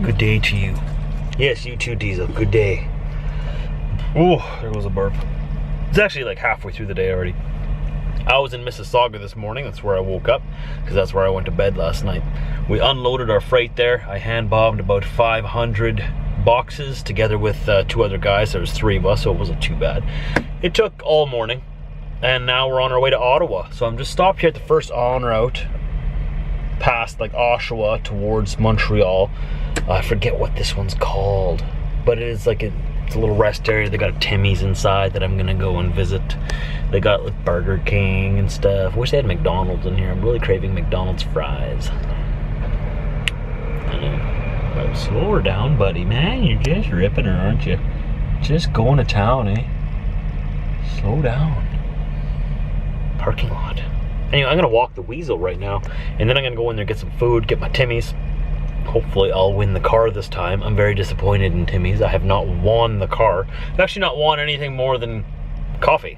Good day to you. Yes, you too, Diesel. Good day. Oh, there goes a burp. It's actually like halfway through the day already. I was in Mississauga this morning. That's where I woke up, because that's where I went to bed last night. We unloaded our freight there. I hand bombed about 500 boxes together with 2 other guys. There was 3 of us, so it wasn't too bad. It took all morning, and now we're on our way to Ottawa. So I'm just stopped here at the first en route, past like Oshawa towards Montreal. I forget what this one's called, but it is like it's a little rest area. They got a Timmy's inside that I'm gonna go and visit. They got like Burger King and stuff. Wish they had McDonald's in here. I'm really craving McDonald's fries. I know. But slow her down, buddy. Man, you're just ripping her, aren't you? Just going to town, eh? Slow down. Parking lot. Anyway, I'm gonna walk the Weasel right now, and then I'm gonna go in there, get some food, get my Timmy's. Hopefully I'll win the car this time. I'm very disappointed in Timmy's. I have not won the car. I've actually not won anything more than coffee.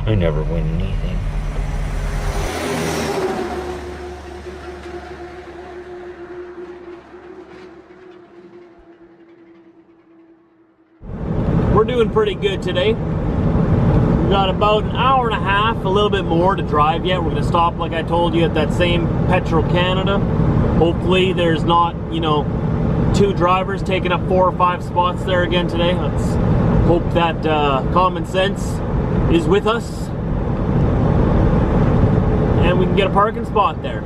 I never win anything. We're doing pretty good today. We've got about an hour and a half, a little bit more to drive yet. We're going to stop, like I told you, at that same Petro Canada. Hopefully there's not, you know, 2 drivers taking up 4 or 5 spots there again today. Let's hope that common sense is with us and we can get a parking spot there.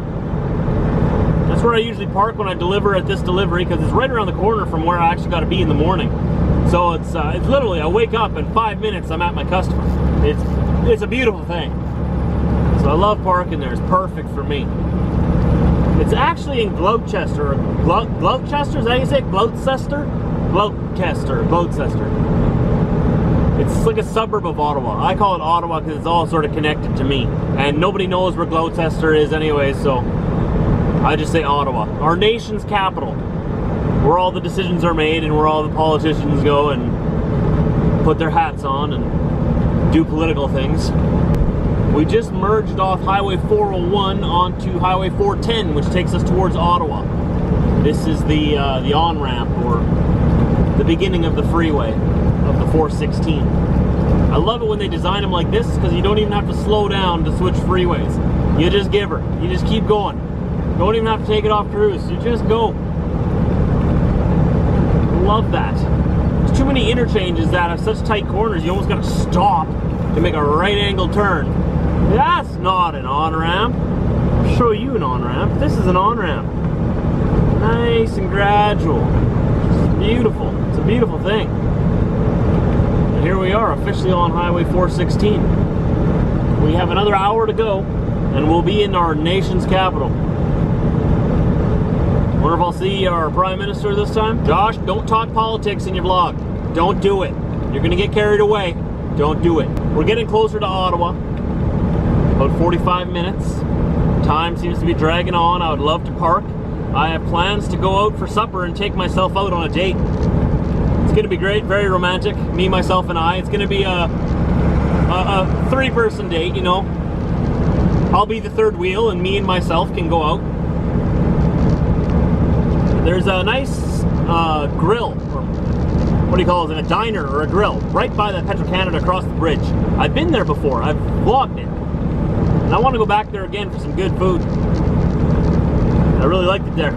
That's where I usually park when I deliver at this delivery, because it's right around the corner from where I actually got to be in the morning. So it's literally, I wake up in 5 minutes, I'm at my customer. It's a beautiful thing. So I love parking there. It's perfect for me. It's actually in Gloucester. Gloucester, is that how you say it? Gloucester? Gloucester. It's like a suburb of Ottawa. I call it Ottawa because it's all sort of connected to me. And nobody knows where Gloucester is anyway, so I just say Ottawa. Our nation's capital, where all the decisions are made and where all the politicians go and put their hats on and do political things. We just merged off Highway 401 onto Highway 410, which takes us towards Ottawa. This is the on-ramp, or the beginning of the freeway of the 416. I love it when they design them like this, because you don't even have to slow down to switch freeways. You just give her. You just keep going. You don't even have to take it off cruise. You just go. Love that. There's too many interchanges that have such tight corners, you almost got to stop to make a right angle turn. That's not an on-ramp. I'll show you an on-ramp. This is an on-ramp. Nice and gradual. It's beautiful. It's a beautiful thing. And here we are, officially on Highway 416. We have another hour to go, and we'll be in our nation's capital. Wonder if I'll see our Prime Minister this time. Josh, don't talk politics in your vlog. Don't do it. You're gonna get carried away. Don't do it. We're getting closer to Ottawa. About 45 minutes. Time seems to be dragging on. I would love to park. I have plans to go out for supper and take myself out on a date. It's gonna be great, very romantic. Me, myself, and I. It's gonna be a 3-person date, you know. I'll be the third wheel and me and myself can go out. There's a nice grill, or what do you call it, a diner or a grill, right by the Petro Canada across the bridge. I've been there before, I've vlogged it. And I want to go back there again for some good food. I really liked it there.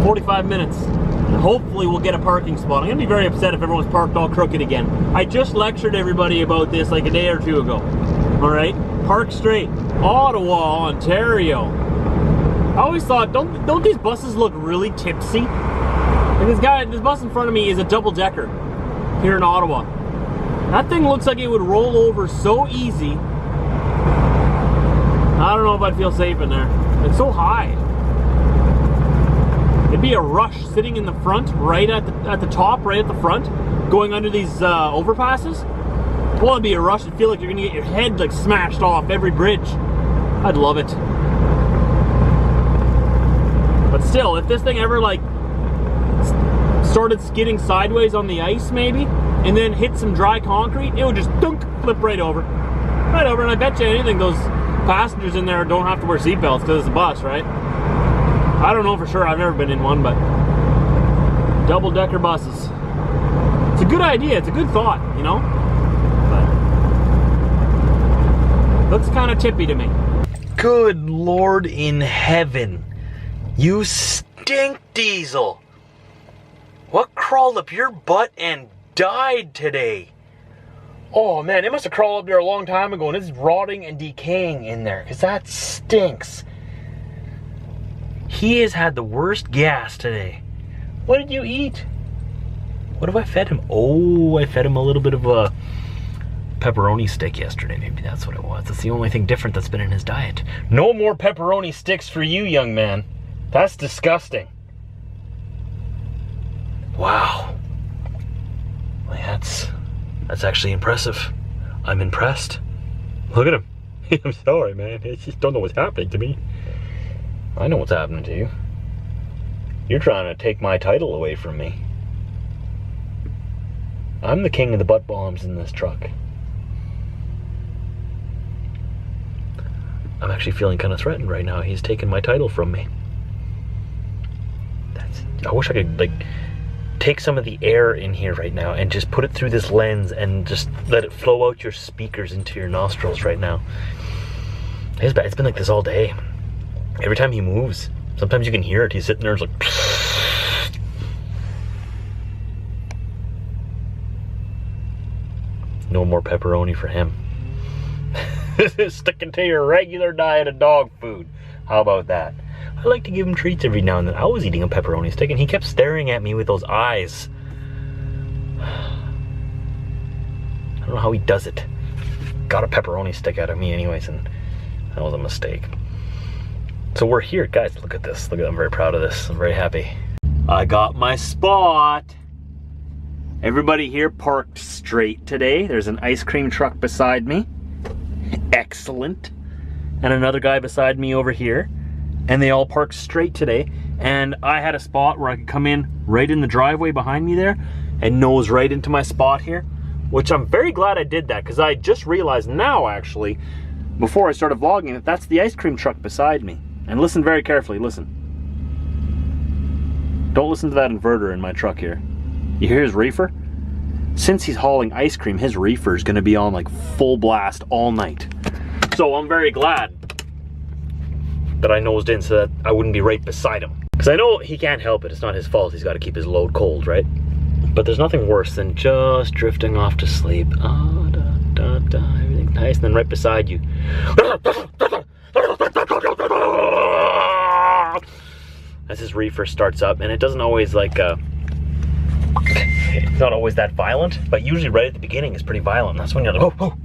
45 minutes. And hopefully we'll get a parking spot. I'm going to be very upset if everyone's parked all crooked again. I just lectured everybody about this like a day or 2 ago. Alright? Park straight. Ottawa, Ontario. I always thought, don't these buses look really tipsy? Like this bus in front of me is a double-decker here in Ottawa. That thing looks like it would roll over so easy. I don't know if I'd feel safe in there. It's so high. It'd be a rush sitting in the front, right at the top, right at the front, going under these overpasses. Well, it'd be a rush. You'd feel like you're gonna get your head like smashed off every bridge. I'd love it. But still, if this thing ever like started skidding sideways on the ice maybe, and then hit some dry concrete, it would just dunk, flip right over. Right over, and I bet you anything those passengers in there don't have to wear seatbelts because it's a bus, right? I don't know for sure. I've never been in one, but double-decker buses. It's a good idea. It's a good thought, you know? But looks kind of tippy to me. Good Lord in heaven. You stink, Diesel. What crawled up your butt and died today? Oh man, it must have crawled up there a long time ago and it's rotting and decaying in there because that stinks. He has had the worst gas today. What did you eat? What have I fed him? Oh, I fed him a little bit of a pepperoni stick yesterday. Maybe that's what it was. That's the only thing different that's been in his diet. No more pepperoni sticks for you, young man. That's disgusting. Wow. Like, that's actually impressive. I'm impressed. Look at him. I'm sorry, man. I just don't know what's happening to me. I know what's happening to you. You're trying to take my title away from me. I'm the king of the butt bombs in this truck. I'm actually feeling kind of threatened right now. He's taken my title from me. I wish I could, like, take some of the air in here right now and just put it through this lens and just let it flow out your speakers into your nostrils right now. It's bad. It's been like this all day. Every time he moves, sometimes you can hear it. He's sitting there, it's like... No more pepperoni for him. This is sticking to your regular diet of dog food. How about that? I like to give him treats every now and then. I was eating a pepperoni stick and he kept staring at me with those eyes. I don't know how he does it. Got a pepperoni stick out of me anyways, and that was a mistake. So we're here, guys. Look at this. Look at, I'm very proud of this. I'm very happy. I got my spot. Everybody here parked straight today. There's an ice cream truck beside me. Excellent. And another guy beside me over here. And they all parked straight today. And I had a spot where I could come in right in the driveway behind me there and nose right into my spot here, which I'm very glad I did that because I just realized now, actually, before I started vlogging, that that's the ice cream truck beside me. And listen very carefully, listen. Don't listen to that inverter in my truck here. You hear his reefer? Since he's hauling ice cream, his reefer is going to be on like full blast all night. So I'm very glad that I nosed in so that I wouldn't be right beside him. Because I know he can't help it. It's not his fault. He's got to keep his load cold, right? But there's nothing worse than just drifting off to sleep. Ah, da, da, da, everything nice. And then right beside you. As his reefer starts up. And it doesn't always like... it's not always that violent. But usually right at the beginning it's pretty violent. And that's when you're like, oh, oh.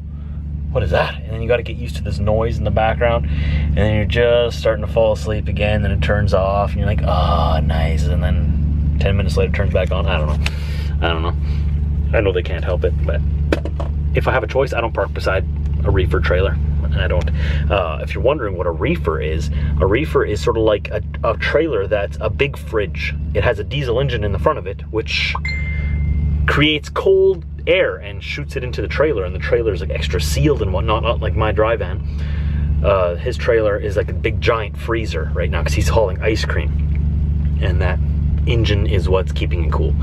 What is that? And then you got to get used to this noise in the background, and then you're just starting to fall asleep again, then it turns off and you're like, oh, nice, and then 10 minutes later it turns back on. I don't know. I know they can't help it, but if I have a choice, I don't park beside a reefer trailer, and I don't. If you're wondering what a reefer is sort of like a trailer that's a big fridge. It has a diesel engine in the front of it, which creates cold air and shoots it into the trailer, and the trailer is like extra sealed and whatnot, not like my dry van. His trailer is like a big giant freezer right now because he's hauling ice cream, and that engine is what's keeping it cool.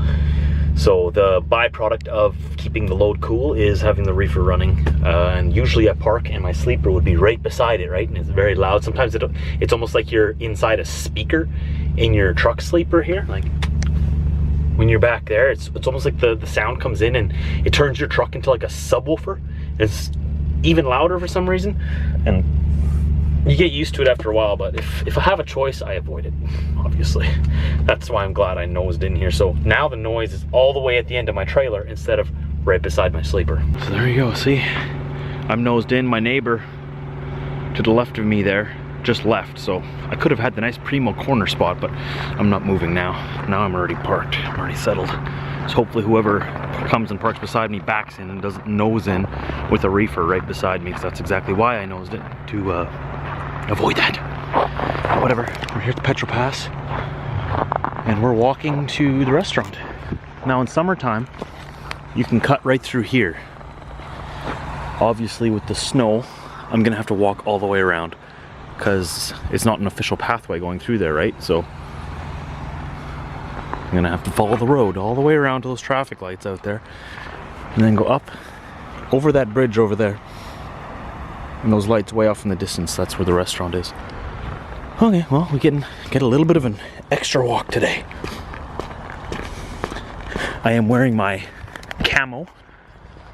So the byproduct of keeping the load cool is having the reefer running, and usually I park and my sleeper would be right beside it, right? And it's very loud. Sometimes it's almost like you're inside a speaker in your truck sleeper here, like when you're back there, it's almost like the sound comes in and it turns your truck into like a subwoofer. It's even louder for some reason, and you get used to it after a while, but if I have a choice, I avoid it, obviously. That's why I'm glad I nosed in here. So now the noise is all the way at the end of my trailer instead of right beside my sleeper. So there you go, see? I'm nosed in. My neighbor to the left of me there just left, so I could have had the nice primo corner spot, but I'm not moving now. Now I'm already parked, I'm already settled. So hopefully whoever comes and parks beside me backs in and doesn't nose in with a reefer right beside me, because that's exactly why I nosed it, to avoid that. Whatever, we're here at the Petro Pass, and we're walking to the restaurant. Now in summertime, you can cut right through here. Obviously with the snow, I'm gonna have to walk all the way around because it's not an official pathway going through there, right? So I'm gonna have to follow the road all the way around to those traffic lights out there and then go up over that bridge over there. And those lights way off in the distance, that's where the restaurant is. Okay, well, we get a little bit of an extra walk today. I am wearing my camo,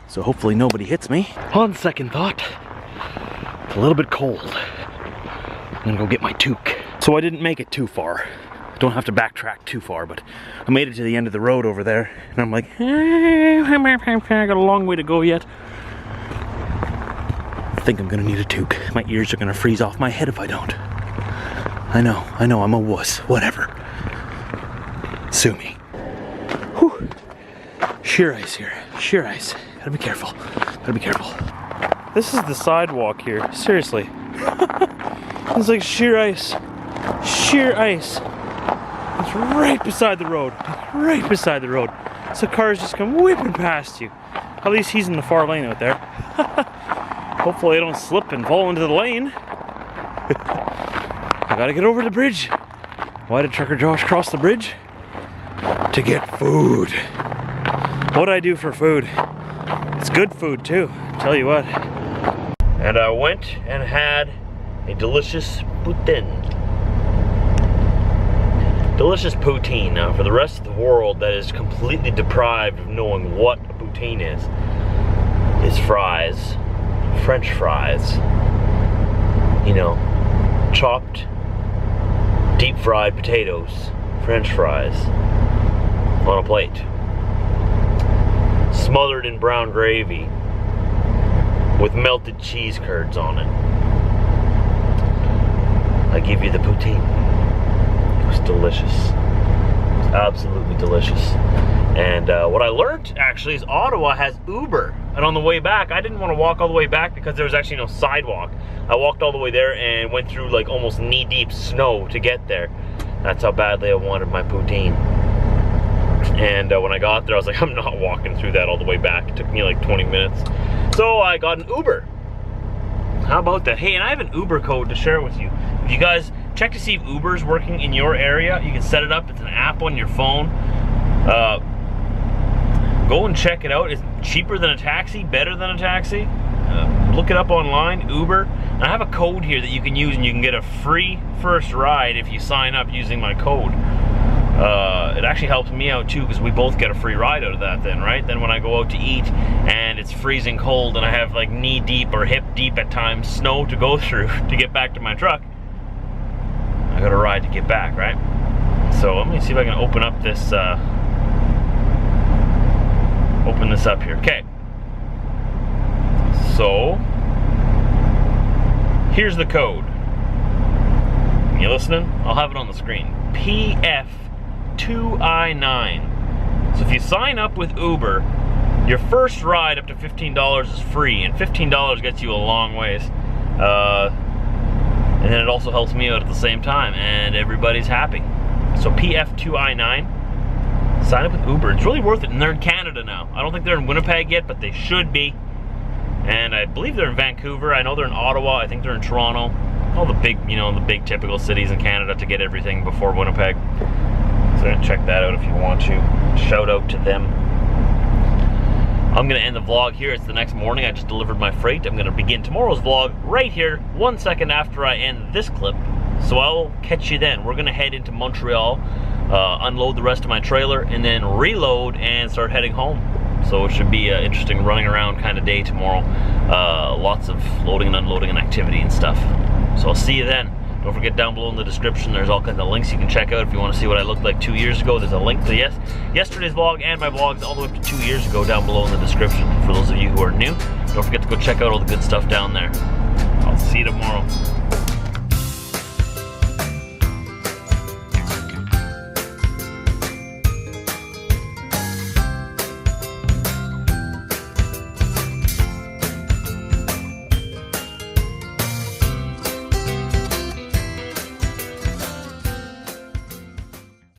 so hopefully nobody hits me. On second thought, it's a little bit cold. I'm gonna go get my toque. So I didn't make it too far. I don't have to backtrack too far, but I made it to the end of the road over there, and I'm like, I got a long way to go yet. I think I'm gonna need a toque. My ears are gonna freeze off my head if I don't. I know, I'm a wuss, whatever. Sue me. Whew. Sheer ice here, sheer ice. Gotta be careful, gotta be careful. This is the sidewalk here, seriously. It's like sheer ice, sheer ice. It's right beside the road, right beside the road. So cars just come whipping past you. At least he's in the far lane out there. Hopefully I don't slip and fall into the lane. I gotta get over the bridge. Why did Trucker Josh cross the bridge? To get food. What'd I do for food? It's good food too, tell you what. And I went and had a delicious poutine. Delicious poutine. Now for the rest of the world that is completely deprived of knowing what a poutine is fries, French fries, you know, chopped, deep fried potatoes, French fries on a plate, smothered in brown gravy with melted cheese curds on it. I give you the poutine. It was delicious. It was absolutely delicious. And what I learned actually is Ottawa has Uber. And on the way back, I didn't want to walk all the way back because there was actually no sidewalk. I walked all the way there and went through like almost knee-deep snow to get there. That's how badly I wanted my poutine. And when I got there, I was like, I'm not walking through that all the way back. It took me like 20 minutes. So I got an Uber. How about that? Hey, and I have an Uber code to share with you. If you guys check to see if Uber's working in your area, you can set it up. It's an app on your phone. Go and check it out. It's cheaper than a taxi, better than a taxi. Look it up online, Uber. And I have a code here that you can use and you can get a free first ride if you sign up using my code. It actually helps me out too because we both get a free ride out of that then, right? Then when I go out to eat and it's freezing cold and I have like knee deep or hip deep at times snow to go through to get back to my truck, I got a ride to get back, right? So let me see if I can open up this up here. Okay. So here's the code. You listening? I'll have it on the screen. PF2I9. So if you sign up with Uber, your first ride up to $15 is free, and $15 gets you a long ways. And then it also helps me out at the same time, and everybody's happy. So PF2I9. Sign up with Uber. It's really worth it, and they're in Canada now. I don't think they're in Winnipeg yet, but they should be. And I believe they're in Vancouver. I know they're in Ottawa. I think they're in Toronto. All the big, you know, the big typical cities in Canada to get everything before Winnipeg. So check that out if you want to. Shout out to them. I'm gonna end the vlog here. It's the next morning. I just delivered my freight. I'm gonna begin tomorrow's vlog right here, 1 second after I end this clip. So I'll catch you then. We're gonna head into Montreal, unload the rest of my trailer, and then reload and start heading home. So it should be an interesting running around kind of day tomorrow. Lots of loading and unloading and activity and stuff. So I'll see you then. Don't forget, down below in the description, there's all kinds of links you can check out if you want to see what I looked like 2 years ago. There's a link to yesterday's vlog and my vlogs all the way up to 2 years ago down below in the description. For those of you who are new, don't forget to go check out all the good stuff down there. I'll see you tomorrow.